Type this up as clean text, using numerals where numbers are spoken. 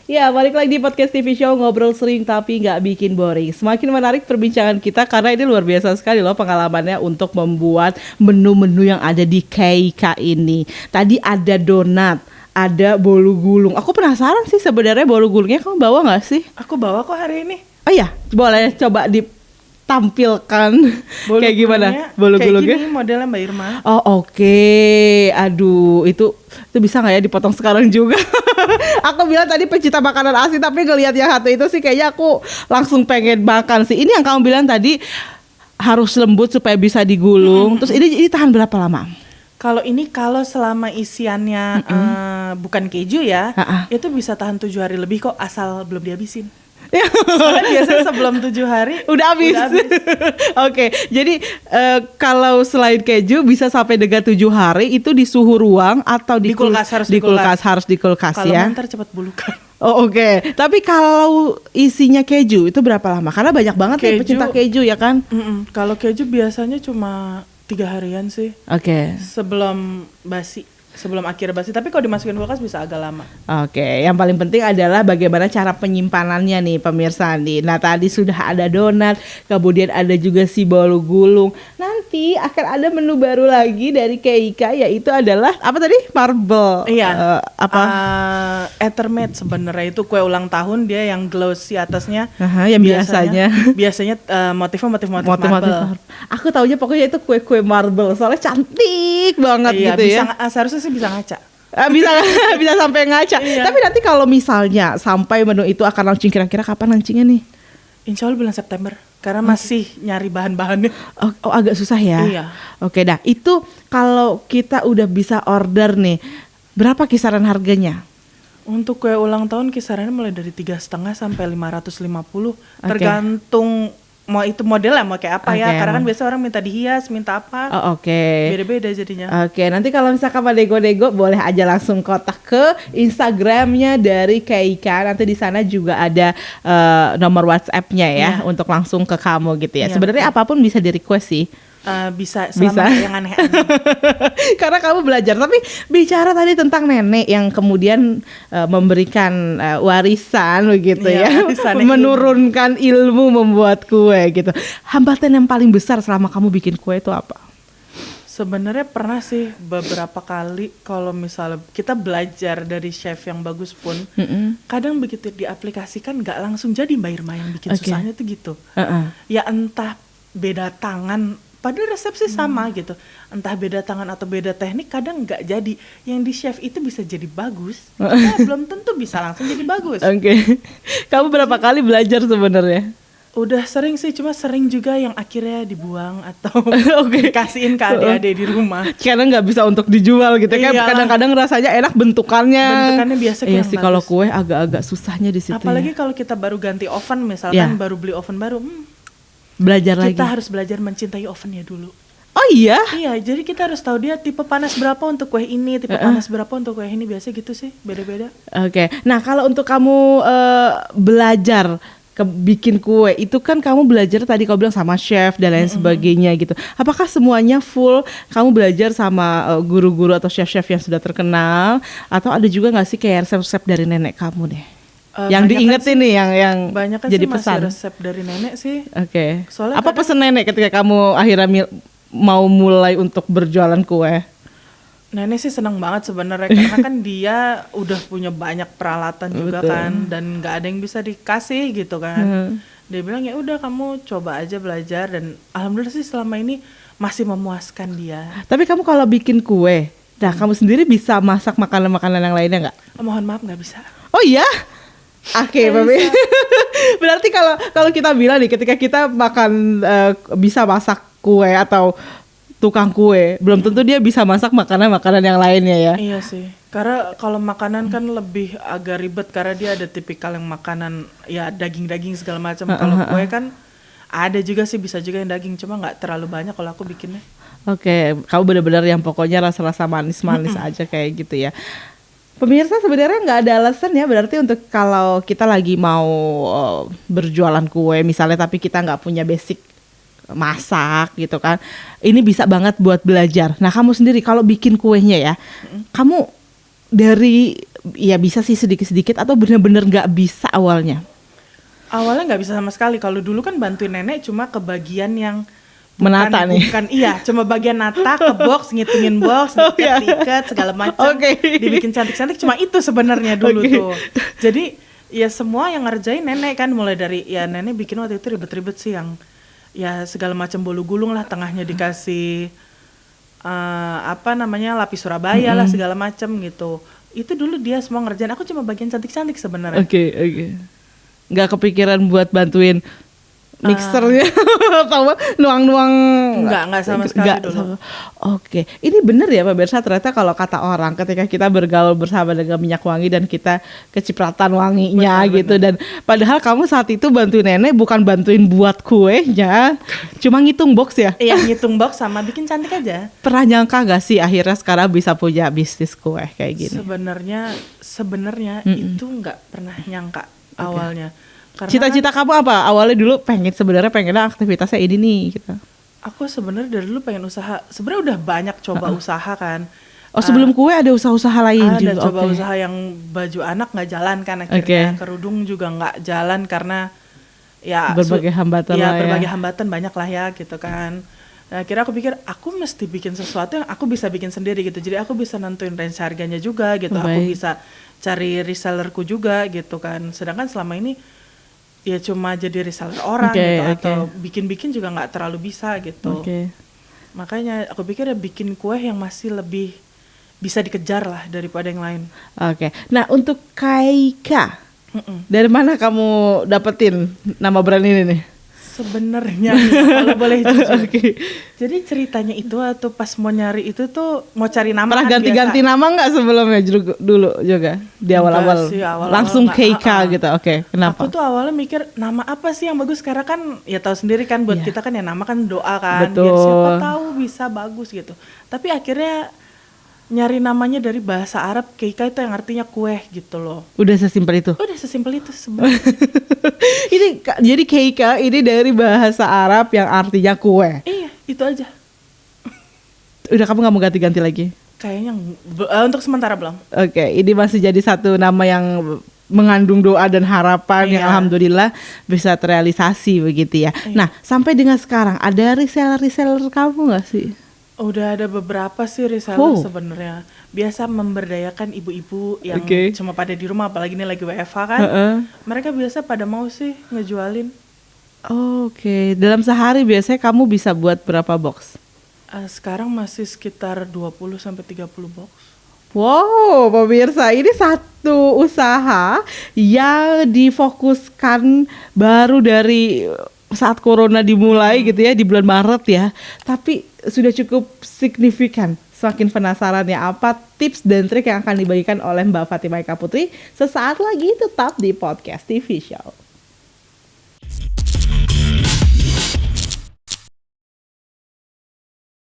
Ya, balik lagi di podcast TV Show, ngobrol sering tapi nggak bikin boring. Semakin menarik perbincangan kita karena ini luar biasa sekali loh pengalamannya untuk membuat menu-menu yang ada di KIK ini. Tadi ada donat, ada bolu gulung. Aku penasaran sih sebenarnya bolu gulungnya kamu bawa nggak sih? Aku bawa kok hari ini. Oh iya, boleh coba ditampilkan kayak gimana bolu gulungnya? Kayak gini modelnya Mbak Irma. Oh oke. Aduh, itu bisa nggak ya dipotong sekarang juga? Aku bilang tadi pecinta makanan asin, tapi ngelihat yang satu itu sih kayaknya aku langsung pengen makan sih. Ini yang kamu bilang tadi harus lembut supaya bisa digulung. Terus ini tahan berapa lama? Kalau selama isiannya bukan keju ya, itu bisa tahan 7 hari lebih kok asal belum dihabisin. Soalnya biasanya sebelum 7 hari udah habis. Oke, jadi kalau selain keju bisa sampai dengan 7 hari itu di suhu ruang atau di kulkas, harus di kulkas kalau ya. Kalau ntar cepat bulukan. Oh oke. Tapi kalau isinya keju itu berapa lama? Karena banyak banget ya pecinta keju ya kan. Kalau keju biasanya cuma 3 harian sih. Oke. Sebelum akhir basi, tapi kalau dimasukin kulkas bisa agak lama. Oke, yang paling penting adalah bagaimana cara penyimpanannya nih pemirsa nih. Nah tadi sudah ada donat, kemudian ada juga si bolu gulung. Nanti akan ada menu baru lagi dari KIK, yaitu adalah apa tadi? Marble. Iya. Ethermate sebenarnya itu kue ulang tahun, dia yang glossy atasnya. Yang biasanya motif marble. Aku taunya pokoknya itu kue-kue marble, soalnya cantik banget gitu ya. Seharusnya sih bisa ngaca. Bisa sampai ngaca. Iya. Tapi nanti kalau misalnya sampai menu itu akan launching, kira-kira kapan launchingnya nih? Insya Allah bulan September. Karena masih nyari bahan-bahannya. Oh agak susah ya? Iya. Oke dah, itu kalau kita udah bisa order nih, berapa kisaran harganya? Untuk kue ulang tahun kisarannya mulai dari 3,5 sampai 550. Tergantung mau itu modelnya mau kayak apa ya, karena kan biasa orang minta dihias, minta apa. Beda-beda jadinya. Nanti kalau misalkan mau nego-nego boleh aja langsung kontak ke Instagramnya dari KIK. Nanti di sana juga ada nomor WhatsApp-nya ya untuk langsung ke kamu gitu ya. Sebenarnya apapun bisa di request sih. Bisa selama yang aneh-aneh. Karena kamu belajar. Tapi bicara tadi tentang nenek yang kemudian memberikan warisan begitu ya, menurunkan ilmu membuat kue gitu. Hambatan yang paling besar selama kamu bikin kue itu apa? Sebenarnya pernah sih beberapa kali kalau misalnya kita belajar dari chef yang bagus pun, kadang begitu diaplikasikan nggak langsung jadi Mbak Irma. Yang bikin susahnya tuh gitu. Ya entah beda tangan, padahal resep sih sama gitu. Entah beda tangan atau beda teknik, kadang nggak jadi. Yang di chef itu bisa jadi bagus, belum tentu bisa langsung jadi bagus. Kamu berapa kali belajar sebenarnya? Udah sering sih, cuma sering juga yang akhirnya dibuang atau kasihin ke adik-adik di rumah. Karena nggak bisa untuk dijual gitu kan. Kadang-kadang rasanya enak bentukannya. Bentukannya biasa kurang bagus. Kalau kue agak-agak susahnya di situ. Apalagi kalau kita baru ganti oven, misalkan baru beli oven baru. Belajar lagi. Kita harus belajar mencintai ovennya dulu. Oh iya? Iya, jadi kita harus tahu dia tipe panas berapa untuk kue ini, tipe panas berapa untuk kue ini, biasa gitu sih, beda-beda. Nah kalau untuk kamu belajar bikin kue, itu kan kamu belajar tadi kau bilang sama chef dan lain sebagainya gitu. Apakah semuanya full kamu belajar sama guru-guru atau chef-chef yang sudah terkenal, atau ada juga nggak sih kayak resep-resep dari nenek kamu deh? Yang diingetin nih yang banyak jadi sih pesan. Masih resep dari nenek sih. Soalnya apa pesan nenek ketika kamu akhirnya mau mulai untuk berjualan kue? Nenek sih senang banget sebenarnya karena kan dia udah punya banyak peralatan juga kan, dan nggak ada yang bisa dikasih gitu kan. Dia bilang ya udah kamu coba aja belajar, dan alhamdulillah sih selama ini masih memuaskan dia. Tapi kamu kalau bikin kue, kamu sendiri bisa masak makanan-makanan yang lainnya nggak? Mohon maaf nggak bisa. Oh iya? Baby. Berarti kalau kita bilang nih, ketika kita makan bisa masak kue atau tukang kue, belum tentu dia bisa masak makanan-makanan yang lainnya ya. Iya sih, karena kalau makanan kan lebih agak ribet karena dia ada tipikal yang makanan ya daging-daging segala macam. Kalau kue kan ada juga sih, bisa juga yang daging, cuma nggak terlalu banyak kalau aku bikinnya. Kamu benar-benar yang pokoknya rasa-rasa manis-manis aja kayak gitu ya. Pemirsa, sebenarnya nggak ada alasan ya berarti untuk kalau kita lagi mau berjualan kue misalnya, tapi kita nggak punya basic masak gitu kan, ini bisa banget buat belajar. Nah kamu sendiri kalau bikin kuenya ya, kamu dari ya bisa sih sedikit-sedikit atau benar-benar nggak bisa awalnya? Awalnya nggak bisa sama sekali. Kalau dulu kan bantuin nenek cuma ke bagian yang Menata nih. Iya, cuma bagian nata, ke box, ngitungin box, ngikat segala macam, dibikin cantik-cantik, cuma itu sebenarnya dulu tuh. Jadi ya semua yang ngerjain nenek kan, mulai dari ya nenek bikin waktu itu ribet-ribet sih yang ya segala macam bolu gulung lah, tengahnya dikasih lapis Surabaya lah segala macam gitu. Itu dulu dia semua ngerjain, aku cuma bagian cantik-cantik sebenarnya. Oke. Nggak kepikiran buat bantuin mixernya atau nuang-nuang? Enggak sama sekali dulu. Oke. Ini benar ya Pak Bersa, ternyata kalau kata orang ketika kita bergaul bersama dengan minyak wangi dan kita kecipratan wanginya gitu. Dan padahal kamu saat itu bantuin nenek bukan bantuin buat kuenya, cuma ngitung box ya? Iya, ngitung box sama bikin cantik aja. Pernah nyangka gak sih akhirnya sekarang bisa punya bisnis kue kayak gini? Sebenarnya itu nggak pernah nyangka awalnya. Karena cita-cita kamu apa? Awalnya dulu sebenarnya pengennya aktivitasnya ini nih gitu. Aku sebenarnya dari dulu pengen usaha. Sebenarnya udah banyak coba usaha kan. Oh sebelum kue ada usaha-usaha lain juga? Ada coba usaha yang baju anak nggak jalan kan akhirnya. Kerudung juga nggak jalan karena ya berbagai hambatan lah ya. Berbagai hambatan banyak lah ya gitu kan. Nah, akhirnya aku pikir aku mesti bikin sesuatu yang aku bisa bikin sendiri gitu. Jadi aku bisa nentuin range harganya juga gitu. Aku bisa cari resellerku juga gitu kan. Sedangkan selama ini ya cuma jadi reseller orang atau bikin-bikin juga nggak terlalu bisa gitu. Makanya aku pikir ya bikin kue yang masih lebih bisa dikejar lah daripada yang lain. Nah untuk Kaika, dari mana kamu dapetin nama brand ini nih? Sebenarnya kalau boleh jujur. Jadi ceritanya itu atau pas mau nyari itu tuh mau cari nama. Pernah ganti-ganti nama nggak sebelumnya dulu juga di awal-awal? Langsung Keika gitu. Kenapa? Aku tuh awalnya mikir nama apa sih yang bagus, karena kan ya tahu sendiri kan buat kita kan ya nama kan doa kan. Biar siapa tahu bisa bagus gitu. Tapi akhirnya nyari namanya dari bahasa Arab, Keika itu yang artinya kue gitu loh. Udah sesimpel itu? Udah sesimpel itu sebenarnya. Jadi Keika ini dari bahasa Arab yang artinya kue? Iya, itu aja. Udah kamu gak mau ganti-ganti lagi? Kayaknya untuk sementara belum. Ini masih jadi satu nama yang mengandung doa dan harapan yang alhamdulillah bisa terrealisasi begitu ya. Nah sampai dengan sekarang ada reseller kamu gak sih? Udah ada beberapa sih reseller sebenarnya. Biasa memberdayakan ibu-ibu yang cuma pada di rumah, apalagi ini lagi WFH kan. Mereka biasa pada mau sih ngejualin. Dalam sehari biasanya kamu bisa buat berapa box? Sekarang masih sekitar 20-30 box. Wow, pemirsa, ini satu usaha yang difokuskan baru dari saat corona dimulai gitu ya, di bulan Maret ya. Tapi sudah cukup signifikan. Semakin penasaran ya apa tips dan trik yang akan dibagikan oleh Mbak Fatimah Eka Putri sesaat lagi, tetap di Podcast TV Show.